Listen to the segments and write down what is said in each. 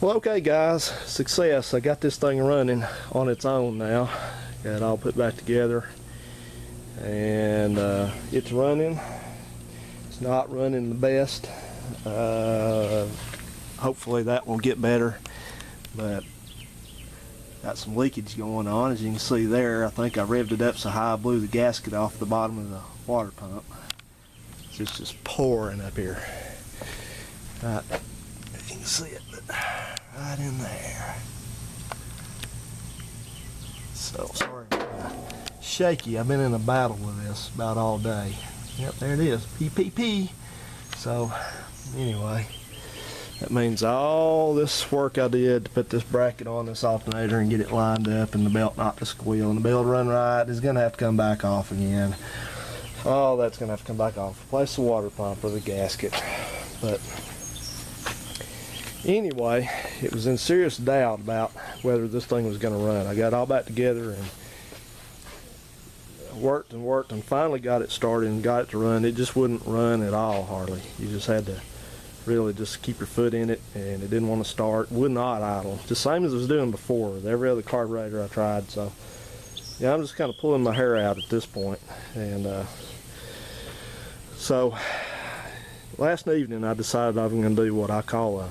Well, okay guys, success. I got this thing running on its own now. Got it all put back together, and it's running. It's not running the best. Hopefully that will get better, but got some leakage going on, as you can see there. I think I revved it up so high I blew the gasket off the bottom of the water pump. It's just pouring up here. Right, you can see it, but right in there. So sorry, shaky. I've been in a battle with this about all day. Yep, there it is, PPP. So anyway, that means all this work I did to put this bracket on this alternator and get it lined up and the belt not to squeal and the belt run right is going to have to come back off again. All that's going to have to come back off. Replace the water pump or the gasket. But anyway, it was in serious doubt about whether this thing was going to run. I got it all back together and worked and finally got it started and got it to run. It just wouldn't run at all, hardly. You just had to really just keep your foot in it, and it didn't want to start. Would not idle. Just same as it was doing before with every other carburetor I tried. So yeah, I'm just kind of pulling my hair out at this point. And so last evening I decided I was going to do what I call a,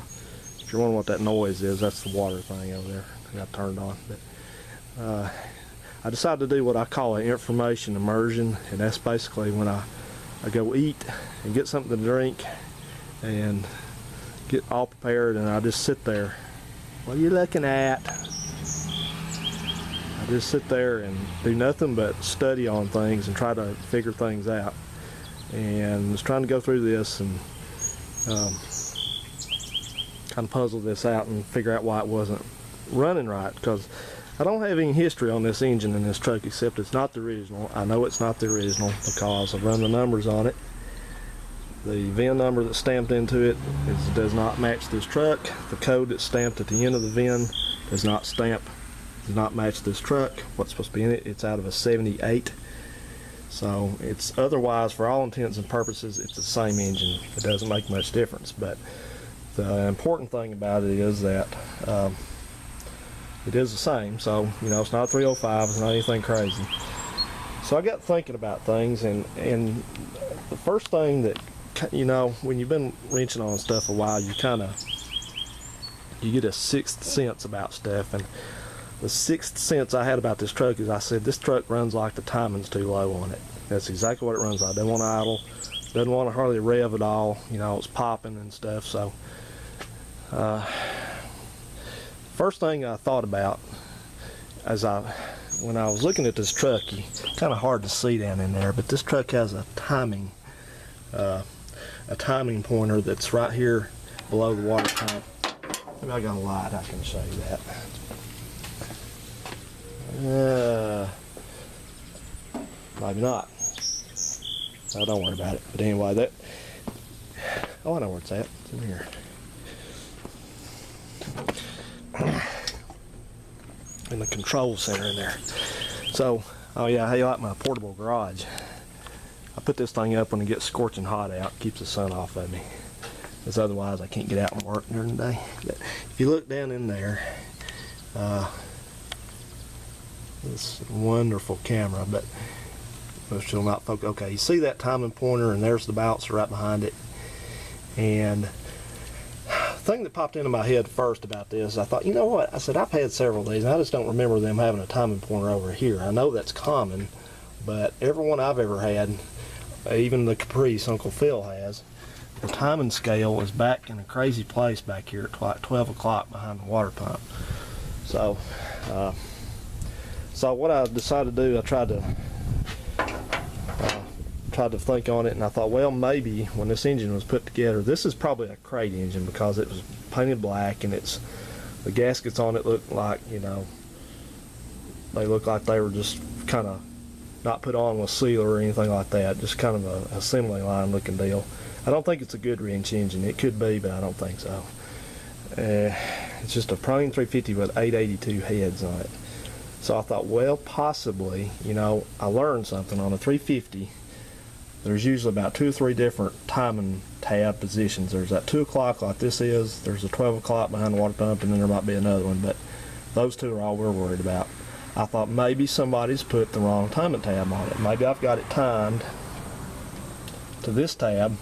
if you're wondering what that noise is, that's the water thing over there I got turned on. But I decided to do what I call an information immersion, and that's basically when I go eat and get something to drink and get all prepared, and I just sit there. What are you looking at? I just sit there and do nothing but study on things and try to figure things out. And I was trying to go through this and kind of puzzle this out and figure out why it wasn't running right, because I don't have any history on this engine in this truck except it's not the original. I know it's not the original because I've run the numbers on it. The VIN number that's stamped into it does not match this truck. The code that's stamped at the end of the VIN does not match this truck. What's supposed to be in it, it's out of a 78. So it's otherwise, for all intents and purposes, it's the same engine. It doesn't make much difference. But the important thing about it is that it is the same. So, you know, it's not 305, it's not anything crazy. So I got thinking about things, and the first thing that, you know, when you've been wrenching on stuff a while, you get a sixth sense about stuff. And the sixth sense I had about this truck is I said, this truck runs like the timing's too low on it. That's exactly what it runs like. Doesn't want to idle, doesn't want to hardly rev at all. You know, it's popping and stuff. So first thing I thought about when I was looking at this truck, kind of hard to see down in there, but this truck has a timing pointer that's right here below the water pump. Maybe I got a light, I can show you that. Maybe not. No, don't worry about it. But anyway, oh, I know where it's at. It's in here. In the control center in there. So, oh yeah, how you like my portable garage? I put this thing up when it gets scorching hot out, keeps the sun off of me, because otherwise I can't get out and work during the day. But if you look down in there, this wonderful camera, but most will not focus. Okay, you see that timing pointer, and there's the bouncer right behind it. And the thing that popped into my head first about this, I thought, you know what? I said, I've had several of these, and I just don't remember them having a timing pointer over here. I know that's common, but every one I've ever had, even the Caprice Uncle Phil has, the timing scale is back in a crazy place back here at like 12 o'clock behind the water pump. So, so what I decided to do, I tried to think on it, and I thought, well, maybe when this engine was put together, this is probably a crate engine because it was painted black, and the gaskets on it look like, you know, they look like they were just kind of not put on with sealer or anything like that, just kind of a assembly line looking deal. I don't think it's a Goodwrench engine. It could be, but I don't think so. It's just a Prone 350 with 882 heads on it. So I thought, well, possibly, you know, I learned something on a 350. there's usually about 2 or 3 different timing tab positions. There's that 2 o'clock like this is, there's a 12 o'clock behind the water pump, and then there might be another one, but those 2 are all we're worried about. I thought maybe somebody's put the wrong timing tab on it. Maybe I've got it timed to this tab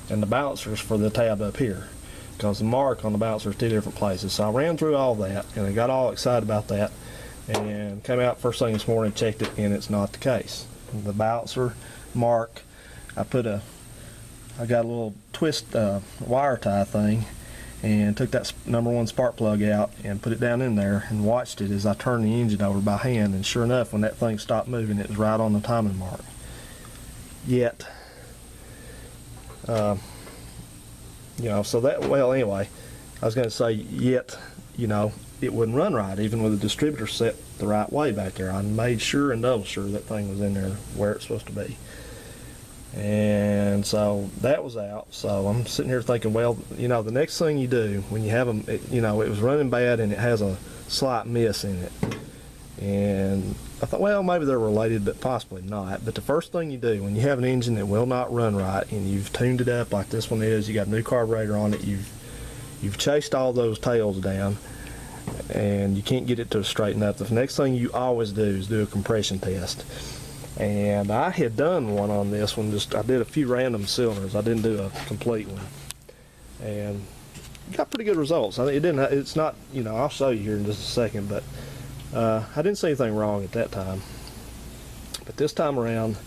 and the balancers for the tab up here, because the mark on the balancer is 2 different places. So I ran through all that and I got all excited about that, and came out first thing this morning, checked it, and it's not the case. The balancer mark, I got a little twist wire tie thing and took that number 1 spark plug out and put it down in there and watched it as I turned the engine over by hand, and sure enough, when that thing stopped moving, it was right on the timing mark. Yet so that, well, anyway, I was going to say, yet, it wouldn't run right, even with the distributor set the right way back there. I made sure and double sure that thing was in there where it's supposed to be. And so that was out. So I'm sitting here thinking, well, the next thing you do when you have them, it was running bad and it has a slight miss in it. And I thought, well, maybe they're related, but possibly not. But the first thing you do when you have an engine that will not run right and you've tuned it up like this one is, you got a new carburetor on it, you've chased all those tails down, and you can't get it to straighten up, the next thing you always do is do a compression test. And I had done one on this one, I did a few random cylinders, I didn't do a complete one, and got pretty good results. I think it's not, I'll show you here in just a second, but I didn't see anything wrong at that time. But this time around,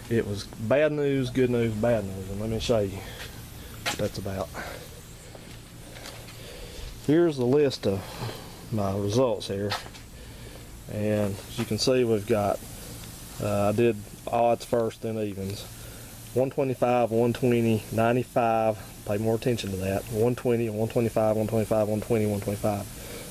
it was bad news, good news, bad news, and let me show you what that's about. Here's the list of my results here, and as you can see, we've got I did odds first, then evens. 125, 120, 95, pay more attention to that, 120, 125, 125, 120, 125.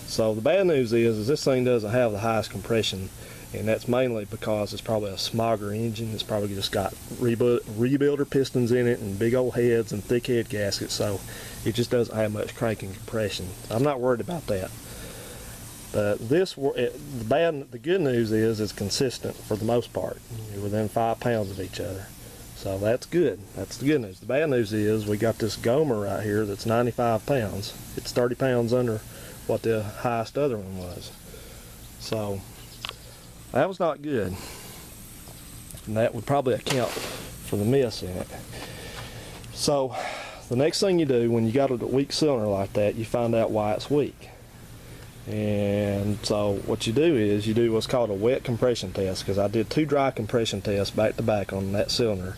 So the bad news is this thing doesn't have the highest compression, and that's mainly because it's probably a smogger engine. It's probably just got rebuilder pistons in it and big old heads and thick head gaskets, so it just doesn't have much cranking compression. I'm not worried about that. But the good news is it's consistent for the most part. You're within 5 pounds of each other. So that's good. That's the good news. The bad news is we got this Gomer right here that's 95 pounds. It's 30 pounds under what the highest other one was. So that was not good. And that would probably account for the miss in it. So the next thing you do when you got a weak cylinder like that, you find out why it's weak. And so what you do is you do what's called a wet compression test, because I did 2 dry compression tests back to back on that cylinder.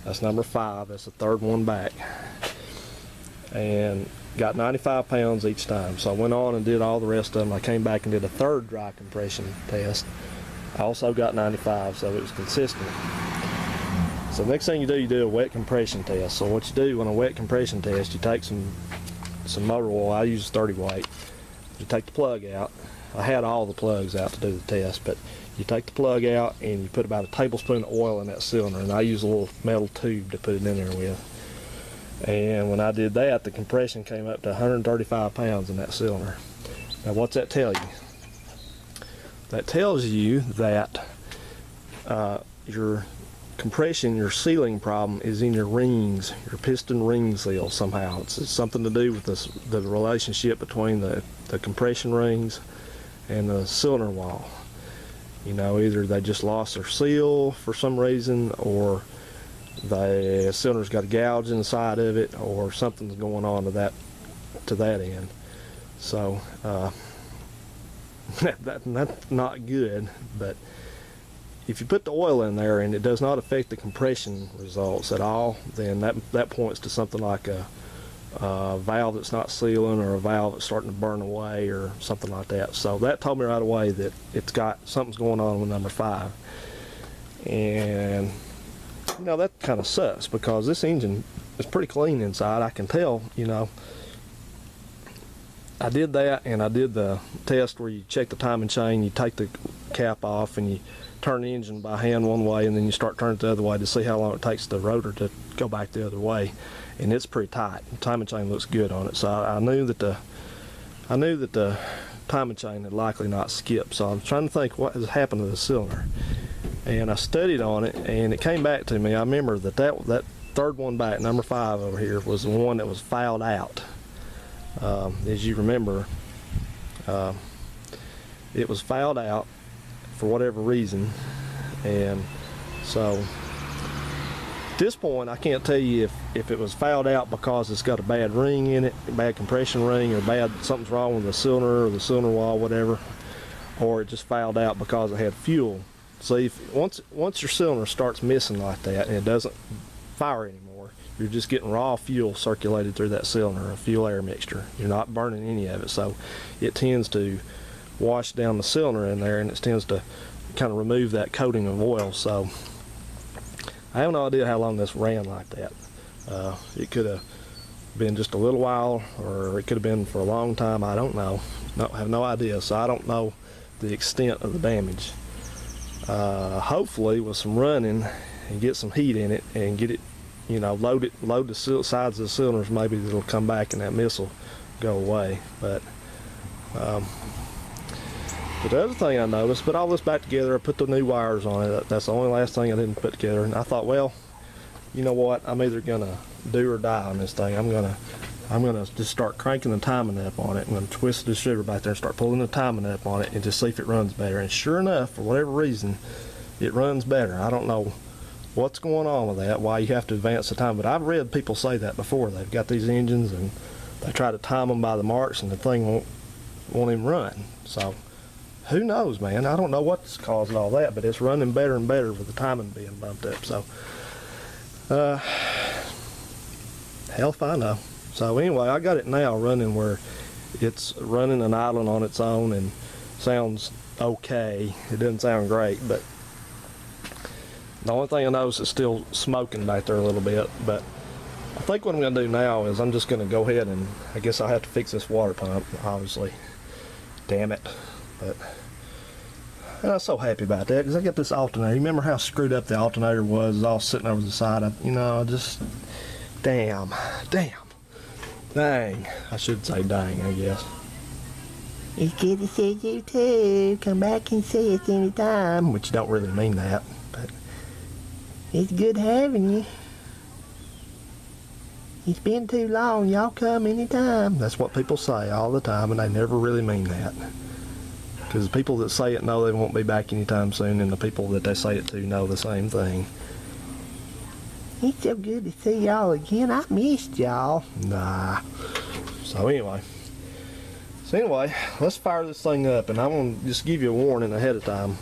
That's number 5, that's the 3rd one back, and got 95 pounds each time. So I went on and did all the rest of them. I came back and did a 3rd dry compression test. I also got 95, so it was consistent. So the next thing you do a wet compression test. So what you do on a wet compression test, you take some motor oil. I use 30 weight. You take the plug out. I had all the plugs out to do the test, but you take the plug out and you put about a tablespoon of oil in that cylinder, and I use a little metal tube to put it in there with. And when I did that, the compression came up to 135 pounds in that cylinder. Now what's that tell you? That tells you that your compression, your sealing problem is in your rings, your piston ring seal somehow. It's something to do with the relationship between the compression rings and the cylinder wall. Either they just lost their seal for some reason, or the cylinder's got a gouge inside of it, or something's going on to that end. So that's not good. But if you put the oil in there and it does not affect the compression results at all, then that points to something like a valve that's not sealing, or a valve that's starting to burn away, or something like that. So that told me right away that something's going on with number 5. And that kind of sucks, because this engine is pretty clean inside. I can tell. I did that, and I did the test where you check the timing chain, you take the cap off, and you turn the engine by hand one way, and then you start turning it the other way to see how long it takes the rotor to go back the other way. And it's pretty tight. The timing chain looks good on it, so I knew that the timing chain had likely not skipped. So I'm trying to think what has happened to the cylinder. and I studied on it, and it came back to me. I remember that third one back, number 5 over here, was the one that was fouled out. As you remember, it was fouled out for whatever reason, and so at this point I can't tell you if it was fouled out because it's got a bad ring in it, a bad compression ring, or something's wrong with the cylinder or the cylinder wall, whatever, or it just fouled out because it had fuel. See, once your cylinder starts missing like that and it doesn't fire anymore, you're just getting raw fuel circulated through that cylinder, a fuel air mixture. You're not burning any of it, so it tends to wash down the cylinder in there, and it tends to kind of remove that coating of oil. So I have no idea how long this ran like that. It could have been just a little while, or it could have been for a long time. I don't know. I have no idea, so I don't know the extent of the damage. Hopefully with some running and get some heat in it and get it, load the sides of the cylinders, maybe it'll come back and that mist will go away. But the other thing I noticed, put all this back together, I put the new wires on it. That's the only last thing I didn't put together. And I thought, well, you know what? I'm either gonna do or die on this thing. I'm gonna just start cranking the timing up on it. I'm gonna twist the distributor back there and start pulling the timing up on it and just see if it runs better. And sure enough, for whatever reason, it runs better. I don't know what's going on with that, why you have to advance the time, but I've read people say that before. They've got these engines and they try to time them by the marks and the thing won't even run. So who knows, man? I don't know what's causing all that, but it's running better and better with the timing being bumped up. So hell if I know. So anyway, I got it now running where it's running and idling on its own and sounds okay. It doesn't sound great, but the only thing I notice is still smoking back there a little bit. But I think what I'm going to do now is I'm just going to go ahead and I guess I'll have to fix this water pump, obviously. Damn it. But and I'm so happy about that because I got this alternator. You remember how screwed up the alternator was? All sitting over the side. Just dang. I should say dang, I guess. It's good to see you too. Come back and see us anytime. Which you don't really mean that, but it's good having you. It's been too long. Y'all come anytime. That's what people say all the time, and they never really mean that. Because the people that say it know they won't be back anytime soon, and the people that they say it to know the same thing. It's so good to see y'all again. I missed y'all. Nah. So anyway, let's fire this thing up, and I'm going to just give you a warning ahead of time.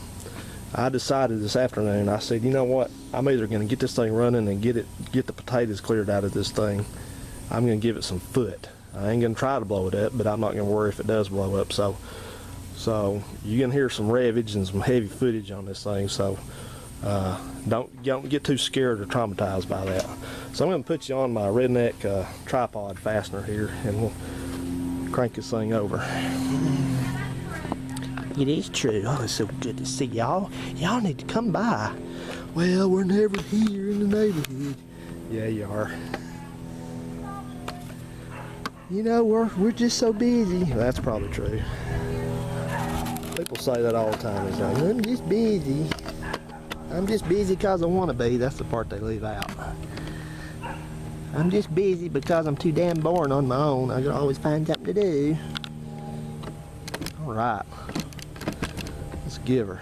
I decided this afternoon, I said, you know what, I'm either going to get this thing running and get the potatoes cleared out of this thing. I'm going to give it some foot. I ain't going to try to blow it up, but I'm not going to worry if it does blow up. So you're going to hear some revvage and some heavy footage on this thing, so don't get too scared or traumatized by that. So I'm going to put you on my redneck tripod fastener here, and we'll crank this thing over. It is true. Oh, it's so good to see y'all. Y'all need to come by. Well, we're never here in the neighborhood. Yeah, you are. We're just so busy. That's probably true. People say that all the time. It's like, I'm just busy. I'm just busy because I want to be. That's the part they leave out. I'm just busy because I'm too damn boring on my own. I can always find something to do. All right. Let's give her.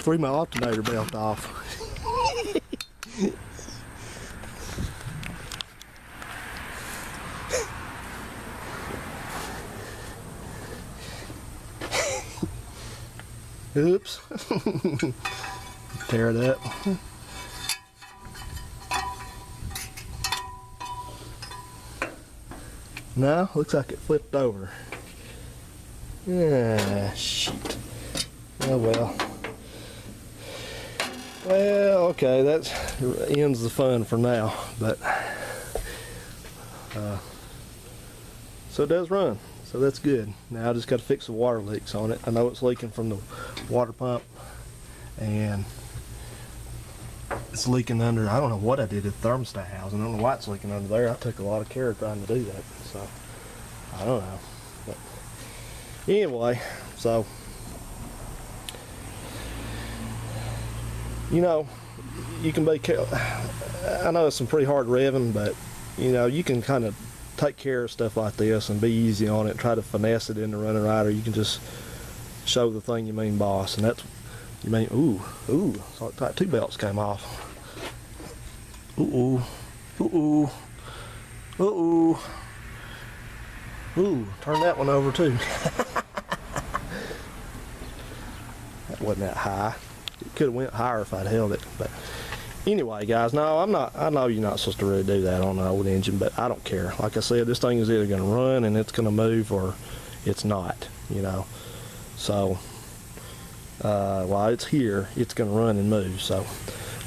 Threw my alternator belt off. Oops. Tear it up. No, looks like it flipped over. Ah, shoot. Oh well. Well, okay, that ends the fun for now, but so it does run, so that's good. Now I just got to fix the water leaks on it. I know it's leaking from the water pump, and it's leaking under, I don't know what I did to the thermostat housing. I don't know why it's leaking under there. I took a lot of care trying to do that, so I don't know. But anyway, so you know, you can be, I know it's some pretty hard revving, but you know, you can kind of take care of stuff like this and be easy on it, try to finesse it into running right, or you can just show the thing you mean boss. And that's, you mean, ooh, so like 2 belts came off. Ooh, turn that one over too. That wasn't that high. It could have went higher if I'd held it. But anyway, guys, no, I'm not. I know you're not supposed to really do that on an old engine, but I don't care. Like I said, this thing is either going to run and it's going to move, or it's not. You know, so while it's here, it's going to run and move. So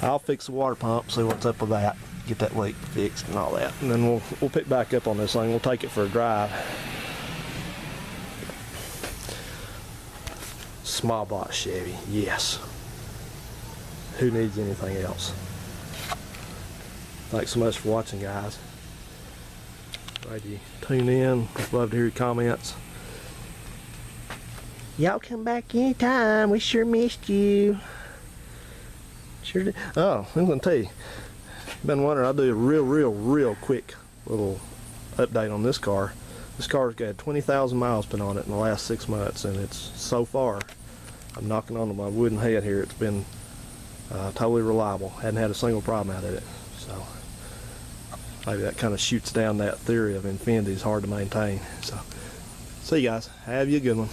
I'll fix the water pump, see what's up with that, get that leak fixed and all that, and then we'll pick back up on this thing. We'll take it for a drive. Small block Chevy, yes. Who needs anything else? Thanks so much for watching, guys. Glad you tune in. Love to hear your comments. Y'all come back anytime. We sure missed you. Sure did. Oh, I'm gonna tell you. Been wondering, I'll do a real quick little update on this car. This car's got 20,000 miles been on it in the last 6 months, and it's so far, I'm knocking on my wooden head here, it's been totally reliable. Hadn't had a single problem out of it. So maybe that kind of shoots down that theory of Infiniti is hard to maintain. So see you guys. Have you a good one.